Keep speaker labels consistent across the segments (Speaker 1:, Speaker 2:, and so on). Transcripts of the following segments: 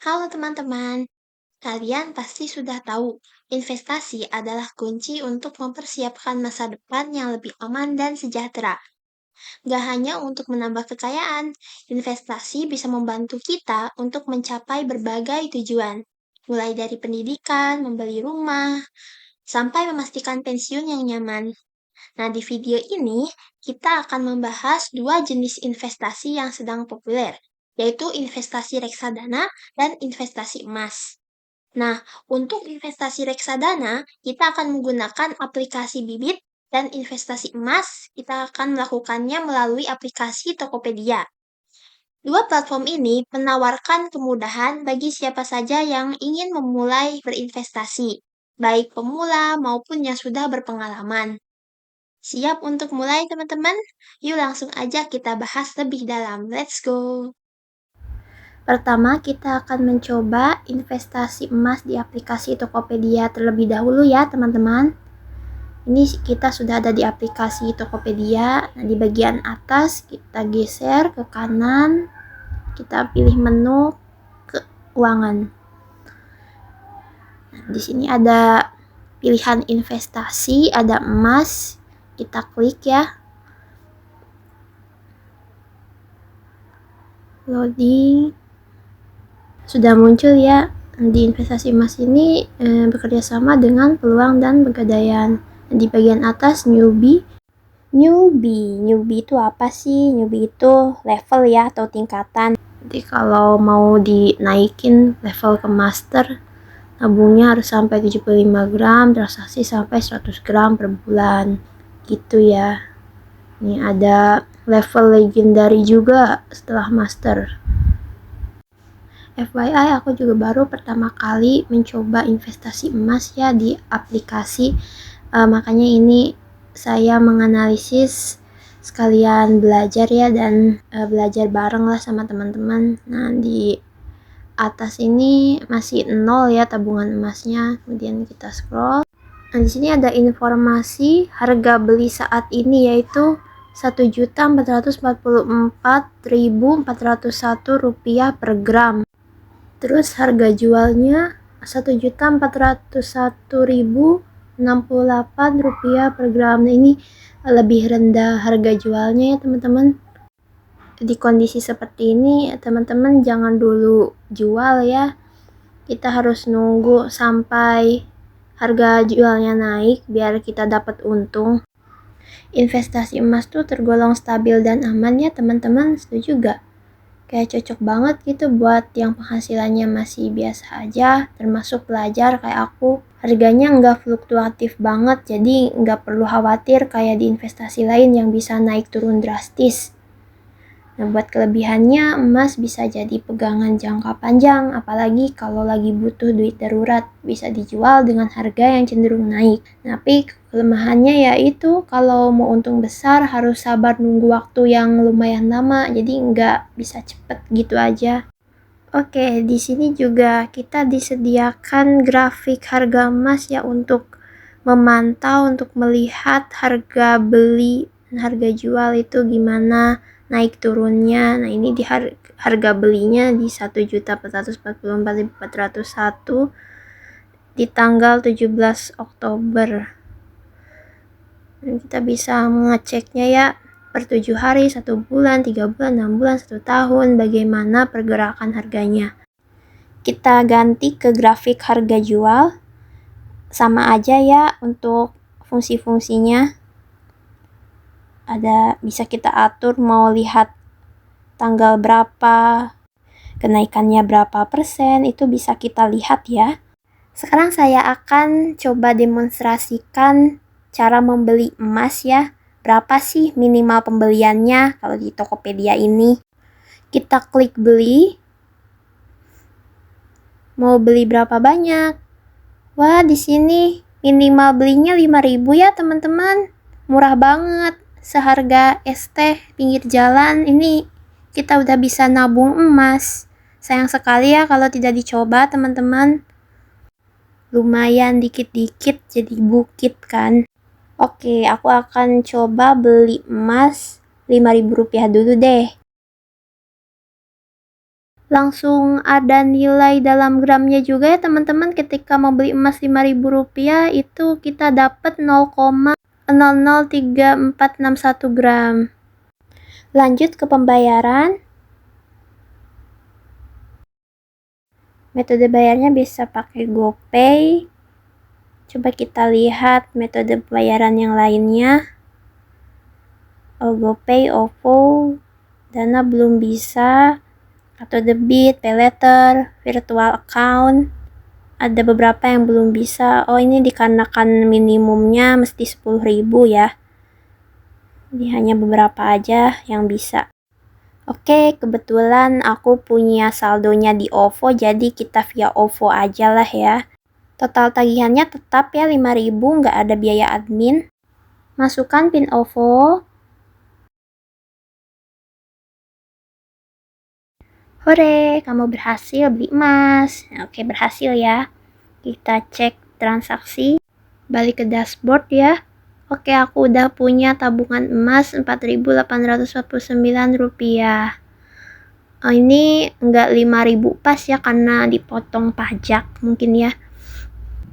Speaker 1: Halo teman-teman, kalian pasti sudah tahu, investasi adalah kunci untuk mempersiapkan masa depan yang lebih aman dan sejahtera. Gak hanya untuk menambah kekayaan, investasi bisa membantu kita untuk mencapai berbagai tujuan, mulai dari pendidikan, membeli rumah, sampai memastikan pensiun yang nyaman. Nah, di video ini kita akan membahas dua jenis investasi yang sedang populer, yaitu investasi reksadana dan investasi emas. Nah, untuk investasi reksadana, kita akan menggunakan aplikasi Bibit dan investasi emas, kita akan melakukannya melalui aplikasi Tokopedia. Dua platform ini menawarkan kemudahan bagi siapa saja yang ingin memulai berinvestasi, baik pemula maupun yang sudah berpengalaman. Siap untuk mulai, teman-teman? Yuk langsung aja kita bahas lebih dalam. Let's go! Pertama, kita akan mencoba investasi emas di aplikasi Tokopedia terlebih dahulu ya, teman-teman. Ini kita sudah ada di aplikasi Tokopedia. Nah, di bagian atas kita geser ke kanan. Kita pilih menu keuangan. Nah, di sini ada pilihan investasi, ada emas. Kita klik ya. Loading. Sudah muncul ya. Di investasi emas ini bekerja sama dengan Peluang dan Pegadaian. Di bagian atas newbie itu apa sih? Newbie itu level ya atau tingkatan. Jadi kalau mau dinaikin level ke master, nabungnya harus sampai 75 gram, transaksi sampai 100 gram per bulan. Gitu ya. Ini ada level legendary juga setelah master. FYI, aku juga baru pertama kali mencoba investasi emas ya di aplikasi. Makanya ini saya menganalisis sekalian belajar ya dan belajar bareng lah sama teman-teman. Nah, di atas ini masih 0 ya tabungan emasnya. Kemudian kita scroll. Nah, di sini ada informasi harga beli saat ini yaitu Rp1.444.401 per gram. Terus harga jualnya Rp1.401.068 per gram. Nah, ini lebih rendah harga jualnya ya teman-teman. Di kondisi seperti ini teman-teman jangan dulu jual ya. Kita harus nunggu sampai harga jualnya naik biar kita dapat untung. Investasi emas tuh tergolong stabil dan aman ya teman-teman, setuju gak? Kayak cocok banget gitu buat yang penghasilannya masih biasa aja, termasuk pelajar kayak aku. Harganya nggak fluktuatif banget, jadi nggak perlu khawatir kayak di investasi lain yang bisa naik turun drastis. Nah, buat kelebihannya, emas bisa jadi pegangan jangka panjang, apalagi kalau lagi butuh duit darurat, bisa dijual dengan harga yang cenderung naik. Tapi kelemahannya yaitu kalau mau untung besar harus sabar nunggu waktu yang lumayan lama, jadi nggak bisa cepet gitu aja. Oke, di sini juga kita disediakan grafik harga emas ya untuk memantau, untuk melihat harga beli dan harga jual itu gimana naik turunnya. Nah, ini di harga belinya di 1.444.401 di tanggal 17 Oktober. Dan kita bisa mengeceknya ya per 7 hari, 1 bulan, 3 bulan, 6 bulan, 1 tahun, bagaimana pergerakan harganya. Kita ganti ke grafik harga jual. Sama aja ya untuk fungsi-fungsinya. Bisa kita atur mau lihat tanggal berapa, kenaikannya berapa persen, itu bisa kita lihat ya. Sekarang saya akan coba demonstrasikan cara membeli emas ya. Berapa sih minimal pembeliannya kalau di Tokopedia ini? Kita klik beli. Mau beli berapa banyak? Wah, di sini minimal belinya 5.000 ya, teman-teman. Murah banget. Seharga es teh pinggir jalan ini kita udah bisa nabung emas. Sayang sekali ya kalau tidak dicoba, teman-teman. Lumayan dikit-dikit jadi bukit kan. Oke, aku akan coba beli emas Rp5.000 dulu deh. langsung ada nilai dalam gramnya juga ya teman-teman. Ketika mau beli emas Rp5.000 itu kita dapat 0,003461 gram. Lanjut ke pembayaran. Metode bayarnya bisa pakai GoPay. Coba kita lihat metode pembayaran yang lainnya. GoPay, OVO, Dana belum bisa, atau debit, pay letter, virtual account. Ada beberapa yang belum bisa. Ini dikarenakan minimumnya mesti 10.000 ya. Jadi hanya beberapa aja yang bisa. Oke, kebetulan aku punya saldonya di OVO, jadi kita via OVO aja lah ya. Total tagihannya tetap ya 5.000, nggak ada biaya admin. Masukkan PIN OVO. Hore, kamu berhasil beli emas. Oke, berhasil ya. Kita cek transaksi. Balik ke dashboard ya. Oke, aku udah punya tabungan emas Rp4.849. Ini nggak 5.000 pas ya, karena dipotong pajak mungkin ya.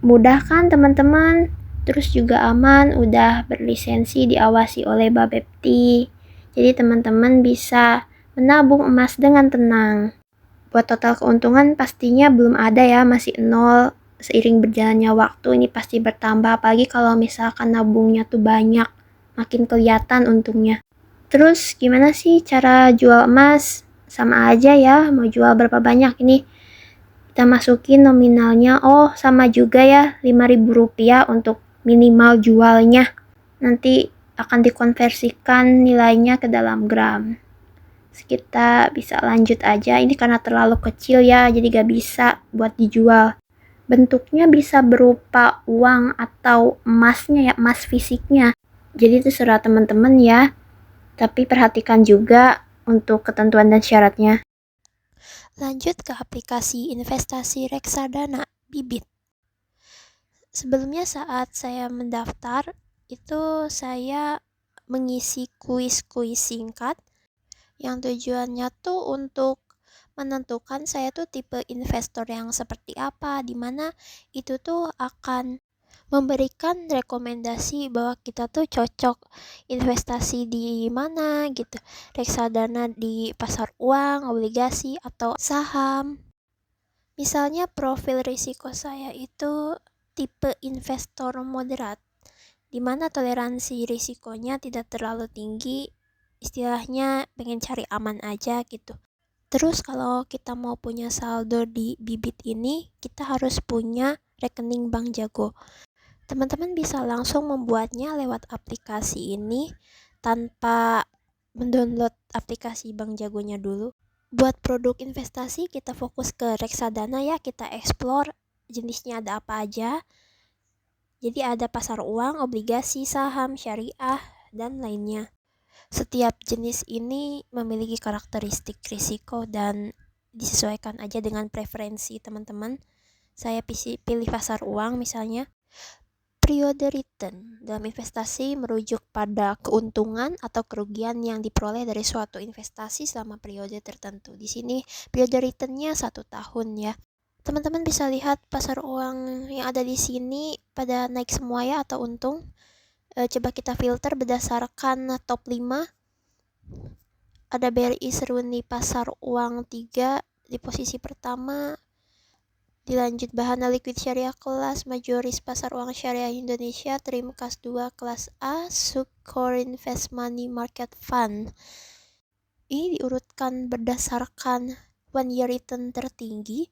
Speaker 1: Mudah kan teman-teman? Terus juga aman, udah berlisensi, diawasi oleh Bapepti. Jadi teman-teman bisa menabung emas dengan tenang. Buat total keuntungan pastinya belum ada ya, masih nol. Seiring berjalannya waktu ini pasti bertambah, apalagi kalau misalkan nabungnya tuh banyak, makin kelihatan untungnya. Terus gimana sih cara jual emas? Sama aja ya, mau jual berapa banyak ini. Kita masukin nominalnya, sama juga ya, Rp5.000 untuk minimal jualnya. Nanti akan dikonversikan nilainya ke dalam gram. Kita bisa lanjut aja, ini karena terlalu kecil ya, jadi gak bisa buat dijual. Bentuknya bisa berupa uang atau emasnya ya, emas fisiknya. Jadi terserah teman-teman ya, tapi perhatikan juga untuk ketentuan dan syaratnya. Lanjut ke aplikasi investasi reksadana Bibit. Sebelumnya saat saya mendaftar, itu saya mengisi kuis-kuis singkat yang tujuannya tuh untuk menentukan saya tuh tipe investor yang seperti apa, dimana itu tuh akan memberikan rekomendasi bahwa kita tuh cocok investasi di mana gitu, reksadana di pasar uang, obligasi, atau saham. Misalnya profil risiko saya itu tipe investor moderat, di mana toleransi risikonya tidak terlalu tinggi, istilahnya pengen cari aman aja gitu. Terus kalau kita mau punya saldo di Bibit ini, kita harus punya rekening Bank Jago. Teman-teman bisa langsung membuatnya lewat aplikasi ini tanpa mendownload aplikasi Bank Jagonya dulu. Buat produk investasi kita fokus ke reksadana ya, kita explore jenisnya ada apa aja. Jadi ada pasar uang, obligasi, saham, syariah, dan lainnya. Setiap jenis ini memiliki karakteristik risiko dan disesuaikan aja dengan preferensi teman-teman. Saya pilih pasar uang misalnya. Periode return dalam investasi merujuk pada keuntungan atau kerugian yang diperoleh dari suatu investasi selama periode tertentu. Di sini periode returnnya 1 tahun ya. Teman-teman bisa lihat pasar uang yang ada di sini pada naik semua ya atau untung. Coba kita filter berdasarkan top 5. Ada BRI Seruni Pasar Uang 3 di posisi pertama. Dilanjut Bahana Liquid Syariah kelas Majoris Pasar Uang Syariah Indonesia Trimkas 2 kelas A Sukor Invest Money Market Fund. Ini diurutkan berdasarkan 1 year return tertinggi.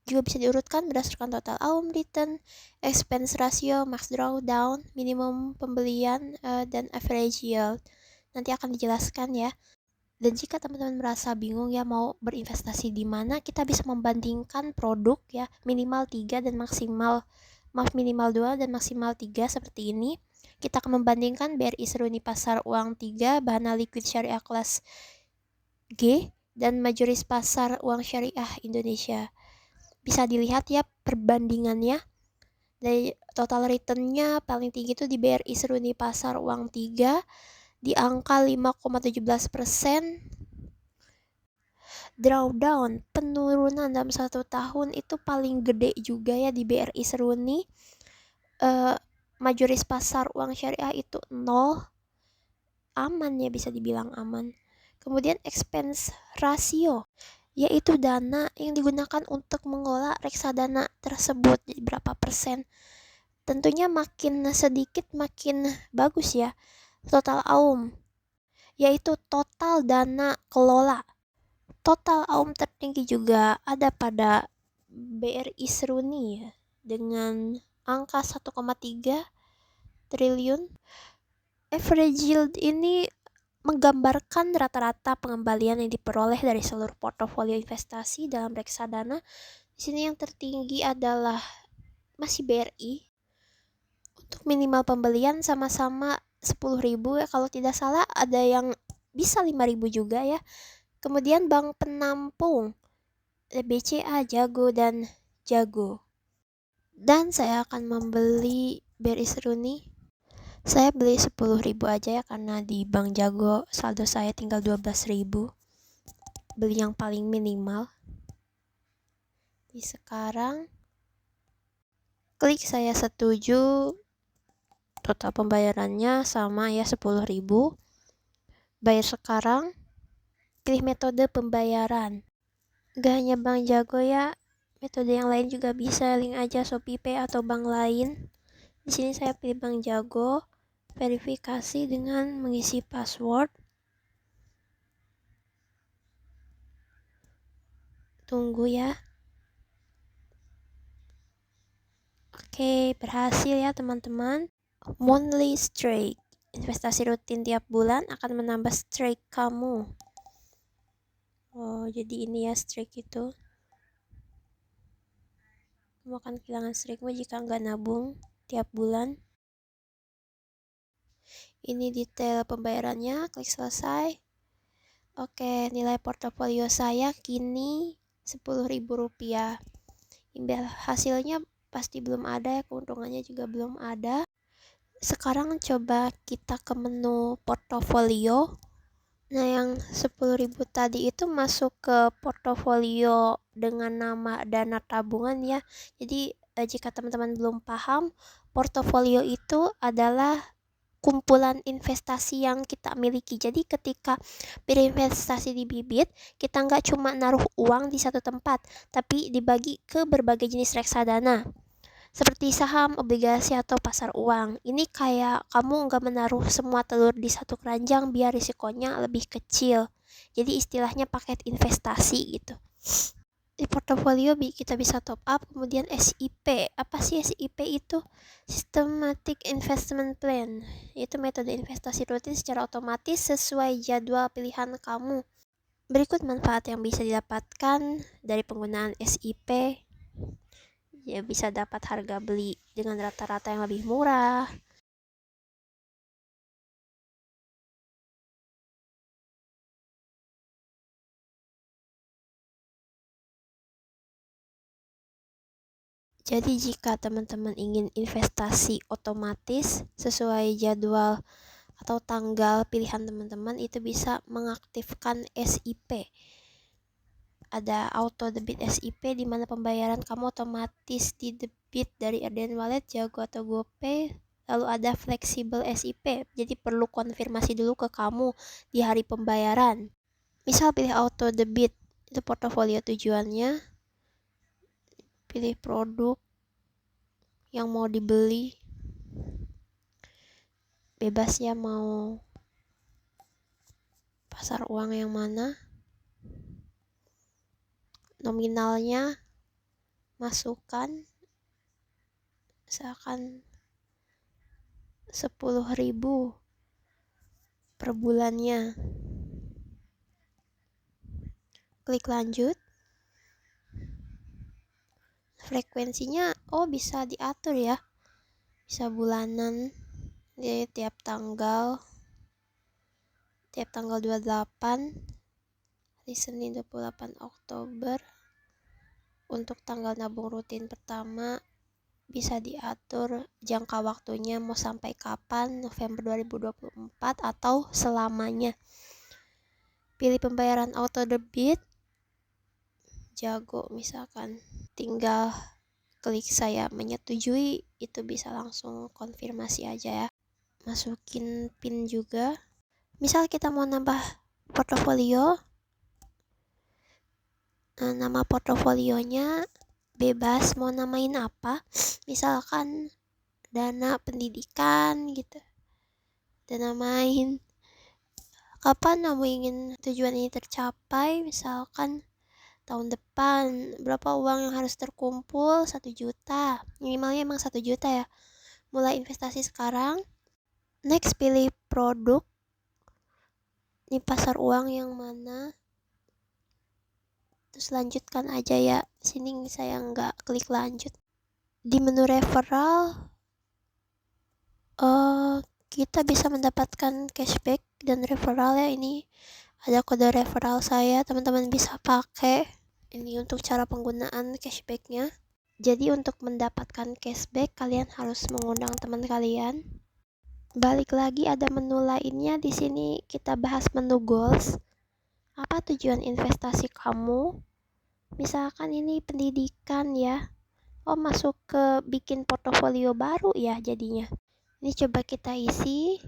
Speaker 1: Juga bisa diurutkan berdasarkan total AUM return, expense ratio, max drawdown, minimum pembelian, dan average yield. Nanti akan dijelaskan ya. Dan jika teman-teman merasa bingung ya mau berinvestasi di mana, kita bisa membandingkan produk ya, minimal 3 dan minimal 2 dan maksimal 3 seperti ini. Kita akan membandingkan BRI Seruni Pasar Uang 3, Bahana Liquid Syariah kelas G, dan Majoris Pasar Uang Syariah Indonesia. Bisa dilihat ya perbandingannya. Dari total returnnya paling tinggi itu di BRI Seruni Pasar Uang 3, di angka 5,17%. drawdown, penurunan dalam 1 tahun itu paling gede juga ya di BRI Seruni. Majoris pasar uang syariah itu 0, aman ya, bisa dibilang aman. Kemudian expense ratio, yaitu dana yang digunakan untuk mengelola reksadana tersebut, jadi berapa persen. Tentunya makin sedikit makin bagus ya. Total AUM, yaitu total dana kelola. Total AUM tertinggi juga ada pada BRI Seruni ya, dengan angka 1,3 triliun. Average yield ini menggambarkan rata-rata pengembalian yang diperoleh dari seluruh portofolio investasi dalam reksadana. Di sini yang tertinggi adalah masih BRI. Untuk minimal pembelian sama-sama 10.000 ya, kalau tidak salah ada yang bisa 5.000 juga ya. Kemudian bank penampung BCA, Jago dan Jago. Dan saya akan membeli BRI Seruni. Saya beli 10.000 aja ya, karena di Bank Jago saldo saya tinggal 12.000. Beli yang paling minimal. Di sekarang klik saya setuju. Total pembayarannya sama ya, 10.000. Bayar sekarang. Pilih metode pembayaran. Gak hanya Bank Jago ya, metode yang lain juga bisa. Link aja ShopeePay atau bank lain. Di sini saya pilih Bank Jago. Verifikasi dengan mengisi password. Tunggu ya. Oke, berhasil ya teman-teman. Monthly strike, investasi rutin tiap bulan akan menambah strike kamu. Oh, jadi ini ya strike itu. Kamu akan kehilangan strikemu jika nggak nabung tiap bulan. Ini detail pembayarannya, klik selesai. Oke, nilai portofolio saya kini Rp10.000. Imbal hasilnya pasti belum ada ya, keuntungannya juga belum ada. Sekarang coba kita ke menu portofolio. Nah, yang 10.000 tadi itu masuk ke portofolio dengan nama dana tabungan ya. Jadi jika teman-teman belum paham, portofolio itu adalah kumpulan investasi yang kita miliki. Jadi ketika berinvestasi di Bibit, kita nggak cuma naruh uang di satu tempat, tapi dibagi ke berbagai jenis reksadana. Seperti saham, obligasi, atau pasar uang. Ini kayak kamu nggak menaruh semua telur di satu keranjang biar risikonya lebih kecil. Jadi istilahnya paket investasi gitu. Di portofolio kita bisa top up. Kemudian SIP. Apa sih SIP itu? Systematic Investment Plan. Itu metode investasi rutin secara otomatis sesuai jadwal pilihan kamu. Berikut manfaat yang bisa didapatkan dari penggunaan SIP. Ya, bisa dapat harga beli dengan rata-rata yang lebih murah. Jadi jika teman-teman ingin investasi otomatis sesuai jadwal atau tanggal pilihan teman-teman, itu bisa mengaktifkan SIP. Ada auto debit SIP di mana pembayaran kamu otomatis didebit dari RDN Wallet, Jago atau GoPay. Lalu ada fleksibel SIP, jadi perlu konfirmasi dulu ke kamu di hari pembayaran. Misal pilih auto debit, itu portofolio tujuannya. Pilih produk yang mau dibeli, bebas ya mau pasar uang yang mana. Nominalnya masukkan, misalkan 10.000 per bulannya. Klik lanjut. Frekuensinya bisa diatur ya, bisa bulanan. Jadi tiap tanggal 28 hari Senin 28 Oktober. Untuk tanggal nabung rutin pertama bisa diatur jangka waktunya mau sampai kapan, November 2024 atau selamanya. Pilih pembayaran auto debit. jago misalkan. Tinggal klik saya menyetujui, itu bisa langsung konfirmasi aja ya. Masukin PIN juga. Misal kita mau nambah portofolio, nama portofolionya bebas mau namain apa, misalkan dana pendidikan gitu. Dan namain kapan kamu ingin tujuan ini tercapai, misalkan tahun depan berapa uang yang harus terkumpul, 1 juta, minimalnya emang 1 juta ya. Mulai investasi sekarang. Next, pilih produk, ini pasar uang yang mana, terus lanjutkan aja ya. Sini saya nggak klik lanjut. Di menu referral kita bisa mendapatkan cashback dan referral ya. Ini ada kode referral saya, teman-teman bisa pakai. Ini untuk cara penggunaan cashbacknya. Jadi untuk mendapatkan cashback kalian harus mengundang teman kalian. Balik lagi ada menu lainnya. Di sini kita bahas menu goals. Apa tujuan investasi kamu? Misalkan ini pendidikan ya. Oh, masuk ke bikin portofolio baru ya jadinya. Ini coba kita isi.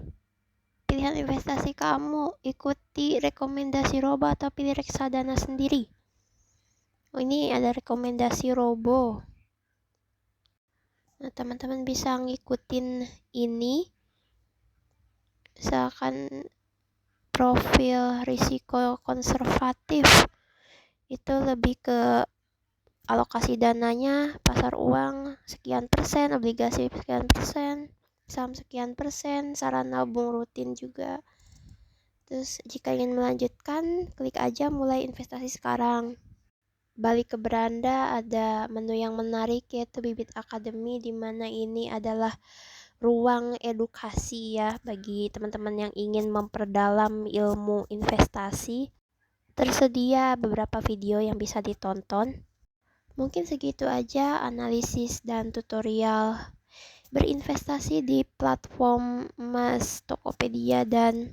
Speaker 1: Pilihan investasi kamu, ikuti rekomendasi Robo atau pilih reksadana sendiri. Oh, ini ada rekomendasi Robo. Nah, teman-teman bisa ngikutin ini. Misalkan profil risiko konservatif, itu lebih ke alokasi dananya pasar uang sekian persen, obligasi sekian persen, saham sekian persen, saran nabung rutin juga. Terus jika ingin melanjutkan, klik aja mulai investasi sekarang. Balik ke beranda, ada menu yang menarik yaitu Bibit Academy, di mana ini adalah ruang edukasi ya bagi teman-teman yang ingin memperdalam ilmu investasi. Tersedia beberapa video yang bisa ditonton. Mungkin segitu aja analisis dan tutorial berinvestasi di platform emas Tokopedia dan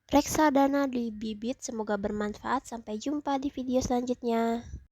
Speaker 1: reksadana di Bibit. Semoga bermanfaat. Sampai jumpa di video selanjutnya.